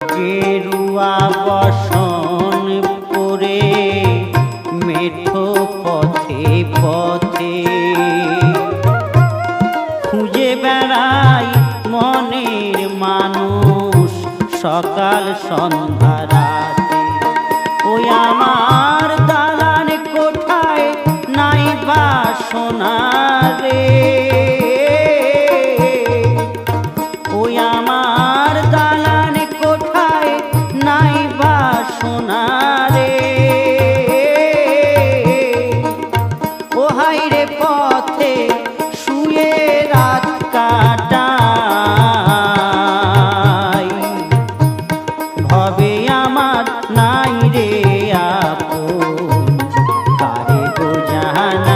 গেরুয়া বসন পরে মেঠো পথে পথে খুঁজে বেড়াই মনের মানুষ সকাল সন্ধ্যা রাতে। ওই আমার দালান কোঠায় নাই বাসনা রে, ওই আমার দালান কোঠায় নাই বাসনা রে। ও হাইরে পথে শুয়ে রাত কাটাই, ভবে আমার নাই রে আপন, কারে গো জানা